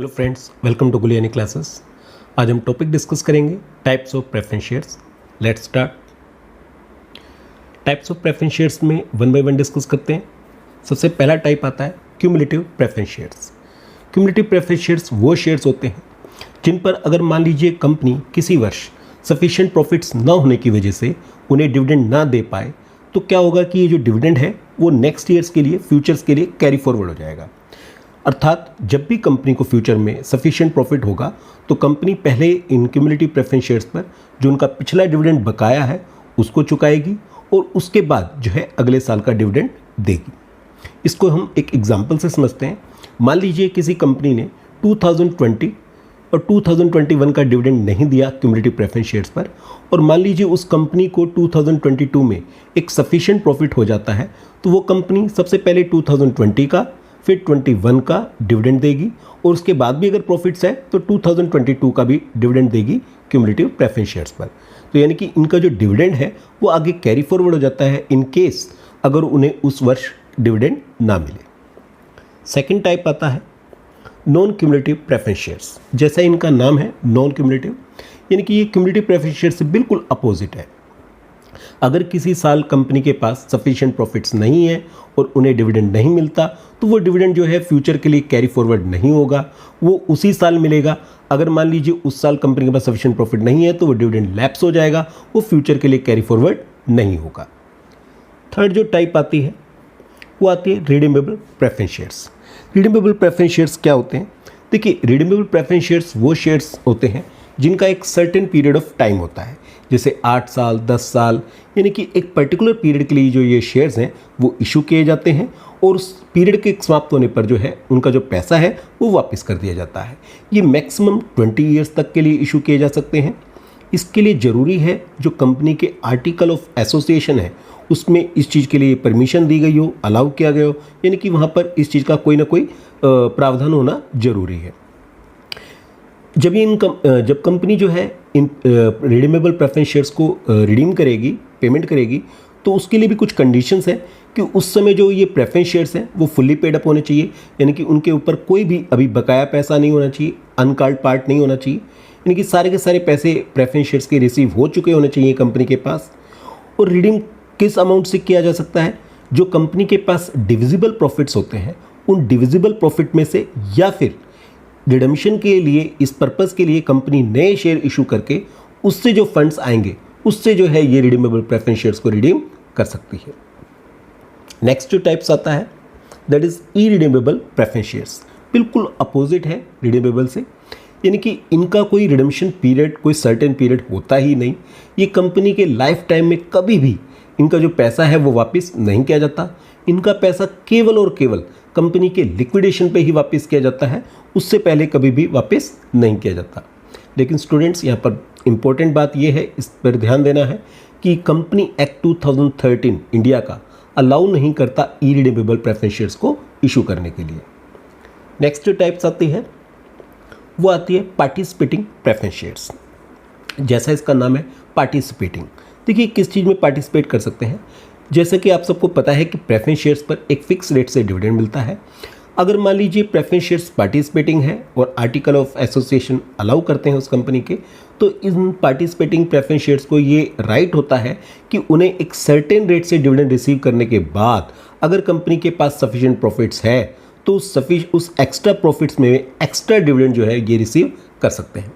Hello friends, welcome to Gulyani classes. आज हम topic discuss करेंगे types of preference shares. Let's start. Types of preference shares में one by one discuss करते हैं। सबसे पहला टाइप आता है cumulative preference shares. Cumulative preference shares वो शेयर्स होते हैं जिन पर अगर मान लीजिए कंपनी किसी वर्ष सफिशिएंट प्रॉफिट्स ना होने की वजह से उन्हें डिविडेंड ना दे पाए, तो क्या होगा कि ये जो डिविडेंड है वो नेक्स्ट ईयर्स के लिए, फ्यूचर्स के लिए कैरी फॉरवर्ड हो जाएगा। अर्थात जब भी कंपनी को फ्यूचर में सफिशिएंट प्रॉफिट होगा तो कंपनी पहले इन क्यूमुलेटिव प्रेफरेंस शेयर्स पर जो उनका पिछला डिविडेंड बकाया है उसको चुकाएगी और उसके बाद जो है अगले साल का डिविडेंड देगी। इसको हम एक एग्जांपल से समझते हैं। मान लीजिए किसी कंपनी ने 2020 और 2021 का डिविडेंड नहीं दिया क्यूमुलेटिव प्रेफरेंस शेयर्स पर, और मान लीजिए उस कंपनी को 2022 में एक सफिशिएंट प्रॉफिट हो जाता है, तो वो कंपनी सबसे पहले 2020 का फिर 21 का डिविडेंड देगी और उसके बाद भी अगर प्रॉफिट्स है तो 2022 का भी डिविडेंड देगी क्यूमुलेटिव प्रेफरेंस शेयर्स पर। तो यानी कि इनका जो डिविडेंड है वो आगे कैरी फॉरवर्ड हो जाता है इन केस अगर उन्हें उस वर्ष डिविडेंड ना मिले। सेकंड टाइप आता है नॉन क्यूमुलेटिव प्रेफरेंस शेयर्स। जैसा इनका नाम है नॉन क्यूमुलेटिव, यानी कि ये क्यूमुलेटिव प्रेफरेंस शेयर से बिल्कुल अपोजिट है। अगर किसी साल कंपनी के पास सफिशिएंट प्रॉफिट्स नहीं है और उन्हें डिविडेंड नहीं मिलता, तो वो डिविडेंड जो है फ्यूचर के लिए कैरी फॉरवर्ड नहीं होगा, वो उसी साल मिलेगा। अगर मान लीजिए उस साल कंपनी के पास सफिशिएंट प्रॉफिट नहीं है तो वो डिविडेंड लैप्स हो जाएगा, वो फ्यूचर के लिए कैरी फॉरवर्ड नहीं होगा। थर्ड जो टाइप आती है वो आती है redeemable preference shares. Redeemable preference shares क्या होते हैं? देखिए, रिडीमेबल प्रेफरेंस शेयर्स वो शेयर्स होते हैं जिनका एक सर्टेन पीरियड ऑफ टाइम होता है, जैसे 8 साल 10 साल, यानी कि एक पर्टिकुलर पीरियड के लिए जो ये शेयर्स हैं वो इशू किए जाते हैं और उस पीरियड के समाप्त होने पर जो है उनका जो पैसा है वो वापस कर दिया जाता है। ये मैक्सिमम 20 ईयर्स तक के लिए इशू किए जा सकते हैं। इसके लिए ज़रूरी है जो कंपनी के आर्टिकल ऑफ एसोसिएशन है उसमें इस चीज़ के लिए परमिशन दी गई हो, अलाउ किया गया हो, यानी कि वहाँ पर इस चीज़ का कोई ना कोई प्रावधान होना जरूरी है। जब कंपनी जो है इन रिडीमेबल प्रेफरेंस शेयर्स को रिडीम करेगी, पेमेंट करेगी, तो उसके लिए भी कुछ कंडीशंस हैं कि उस समय जो ये प्रेफरेंस शेयर्स हैं वो फुल्ली पेड अप होने चाहिए, यानी कि उनके ऊपर कोई भी अभी बकाया पैसा नहीं होना चाहिए, अनकॉल्ड पार्ट नहीं होना चाहिए, यानी कि सारे के सारे पैसे प्रेफरेंस शेयर्स के रिसीव हो चुके होने चाहिए कंपनी के पास। और रिडीम किस अमाउंट से किया जा सकता है? जो कंपनी के पास डिविजिबल प्रॉफिट्स होते हैं उन डिविजिबल प्रॉफिट में से, या फिर रिडम्पशन के लिए, इस पर्पस के लिए कंपनी नए शेयर इशू करके उससे जो फंड्स आएंगे उससे जो है ये रिडीमेबल प्रेफरेंस शेयर्स को रिडीम कर सकती है। नेक्स्ट जो टाइप्स आता है that is irredeemable preference shares. बिल्कुल अपोजिट है रिडीमेबल से, यानी कि इनका कोई रिडम्पशन पीरियड, कोई सर्टेन पीरियड होता ही नहीं। ये कंपनी के लाइफ टाइम में कभी भी इनका जो पैसा है वो वापस नहीं किया जाता। इनका पैसा केवल और केवल कंपनी के लिक्विडेशन पे ही वापस किया जाता है, उससे पहले कभी भी वापस नहीं किया जाता। लेकिन स्टूडेंट्स, यहाँ पर इम्पोर्टेंट बात यह है, इस पर ध्यान देना है कि कंपनी एक्ट 2013 इंडिया का अलाउ नहीं करता इरिडीमेबल प्रेफरेंस शेयर्स को इशू करने के लिए। नेक्स्ट जो टाइप्स आती है वो आती है पार्टिसिपेटिंग प्रेफरेंस शेयर्स। जैसा इसका नाम है पार्टिसिपेटिंग, देखिए किस चीज़ में पार्टिसिपेट कर सकते हैं। जैसे कि आप सबको पता है कि प्रेफरेंस शेयर्स पर एक फिक्स रेट से डिविडेंड मिलता है। अगर मान लीजिए प्रेफरेंस शेयर्स पार्टिसिपेटिंग है और आर्टिकल ऑफ एसोसिएशन अलाउ करते हैं उस कंपनी के, तो इन पार्टिसिपेटिंग प्रेफरेंस शेयर्स को ये राइट होता है कि उन्हें एक सर्टेन रेट से डिविडेंड रिसीव करने के बाद अगर कंपनी के पास सफिशिएंट प्रॉफिट्स है तो उस एक्स्ट्रा प्रॉफिट्स में एक्स्ट्रा डिविडेंड जो है ये रिसीव कर सकते हैं।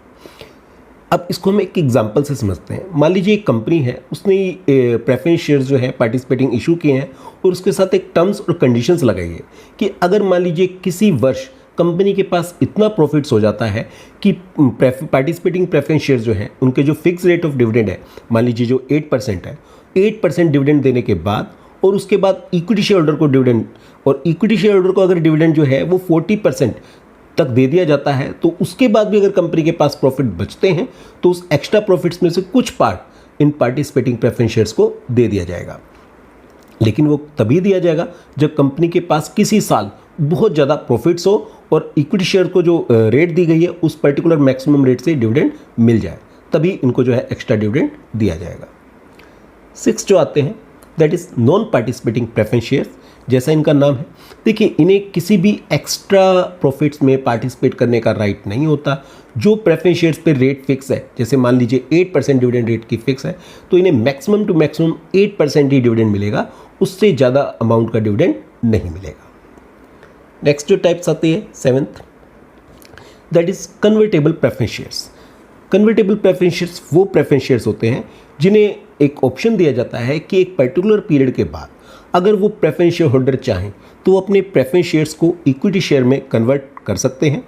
अब इसको हम एक एग्जांपल से समझते हैं। मान लीजिए एक कंपनी है, उसने प्रेफरेंस शेयर्स जो है पार्टिसिपेटिंग इशू किए हैं और उसके साथ एक टर्म्स और कंडीशंस लगाई है कि अगर मान लीजिए किसी वर्ष कंपनी के पास इतना प्रॉफिट्स हो जाता है कि पार्टिसिपेटिंग प्रेफरेंस शेयर्स जो है उनके जो फिक्स रेट ऑफ डिविडेंड है, मान लीजिए जो 8% है, 8% डिविडेंड देने के बाद और उसके बाद इक्विटी शेयर होल्डर को डिविडेंड, और इक्विटी शेयर होल्डर को अगर डिविडेंड जो है वो 40% तक दे दिया जाता है, तो उसके बाद भी अगर कंपनी के पास प्रॉफिट बचते हैं तो उस एक्स्ट्रा प्रॉफिट्स में से कुछ part in participating preference shares को दे दिया जाएगा। लेकिन वो तभी दिया जाएगा जब कंपनी के पास किसी साल बहुत ज़्यादा प्रॉफिट्स हो और इक्विटी शेयर को जो रेट दी गई है उस पर्टिकुलर मैक्सिमम रेट से डिविडेंड मिल जाए, तभी इनको जो है एक्स्ट्रा डिविडेंड दिया जाएगा। 6 जो आते हैं that is non participating preference shares. जैसा इनका नाम है। देखिए, इन्हें किसी भी एक्स्ट्रा प्रॉफिट्स में पार्टिसिपेट करने का राइट नहीं होता। जो प्रेफरेंस शेयर्स पे रेट फिक्स है, जैसे मान लीजिए 8% डिविडेंड रेट की फिक्स है, तो इन्हें मैक्सिमम टू मैक्सिमम 8% ही डिविडेंड मिलेगा, उससे ज़्यादा अमाउंट का डिविडेंड नहीं मिलेगा। नेक्स्ट जो टाइप्स आती है 7th, that is convertible preference shares. Convertible preference shares वो प्रेफरेंस शेयर्स होते हैं जिन्हें एक ऑप्शन दिया जाता है कि एक पर्टिकुलर पीरियड के बाद अगर वो प्रेफरेंस शेयर होल्डर चाहें तो वो अपने प्रेफरेंस शेयर्स को इक्विटी शेयर में कन्वर्ट कर सकते हैं।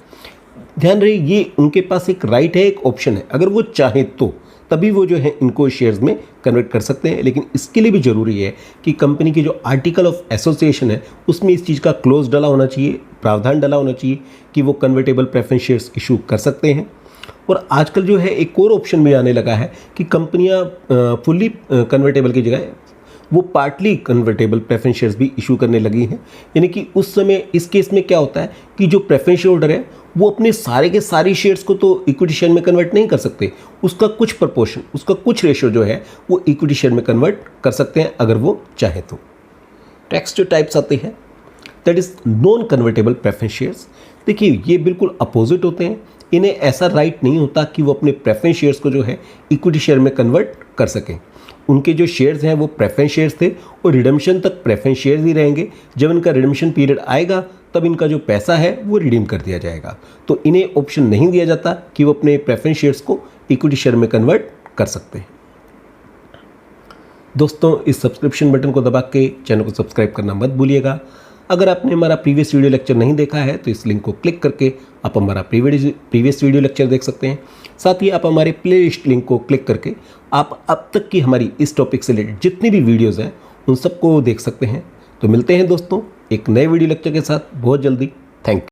ध्यान रहे, ये उनके पास एक राइट है, एक ऑप्शन है। अगर वो चाहें तो तभी वो जो है इनको शेयर्स में कन्वर्ट कर सकते हैं, लेकिन इसके लिए भी ज़रूरी है कि कंपनी की जो आर्टिकल ऑफ एसोसिएशन है उसमें इस चीज़ का क्लोज डला होना चाहिए, प्रावधान डला होना चाहिए कि वो कन्वर्टेबल प्रेफरेंस शेयर्स इशू कर सकते हैं। और आजकल जो है एक और ऑप्शन भी आने लगा है कि कंपनियां फुल्ली कन्वर्टेबल की जगह वो पार्टली कन्वर्टेबल प्रेफरेंस शेयर्स भी इशू करने लगी हैं। यानी कि उस समय इस केस में क्या होता है कि जो प्रेफरेंस शेयर होल्डर है वो अपने सारे के सारे शेयर्स को तो इक्विटी शेयर में कन्वर्ट नहीं कर सकते, उसका कुछ प्रपोर्शन, उसका कुछ रेशियो जो है वो इक्विटी शेयर में कन्वर्ट कर सकते हैं अगर वो चाहे तो। नेक्स्ट जो टाइप्स आते हैं that is non convertible preference shares. देखिए, ये बिल्कुल अपोजिट होते हैं। इन्हें ऐसा राइट नहीं होता कि वो अपने प्रेफरेंस शेयर्स को जो है इक्विटी शेयर में कन्वर्ट कर सकें। उनके जो शेयर्स हैं वो प्रेफरेंस शेयर्स थे और रिडम्पशन तक प्रेफरेंस शेयर्स ही रहेंगे। जब इनका रिडम्पशन पीरियड आएगा तब इनका जो पैसा है वो रिडीम कर दिया जाएगा। तो इन्हें ऑप्शन नहीं दिया जाता कि वो अपने प्रेफरेंस शेयर्स को इक्विटी शेयर में कन्वर्ट कर सकते हैं। दोस्तों, इस सब्सक्रिप्शन बटन को दबा के चैनल को सब्सक्राइब करना मत भूलिएगा। अगर आपने हमारा प्रीवियस वीडियो लेक्चर नहीं देखा है तो इस लिंक को क्लिक करके आप हमारा प्रीवियस वीडियो लेक्चर देख सकते हैं। साथ ही आप हमारे प्लेलिस्ट लिंक को क्लिक करके आप अब तक की हमारी इस टॉपिक से रिलेटेड जितनी भी वीडियोज़ हैं उन सबको देख सकते हैं। तो मिलते हैं दोस्तों एक नए वीडियो लेक्चर के साथ बहुत जल्दी। Thank you.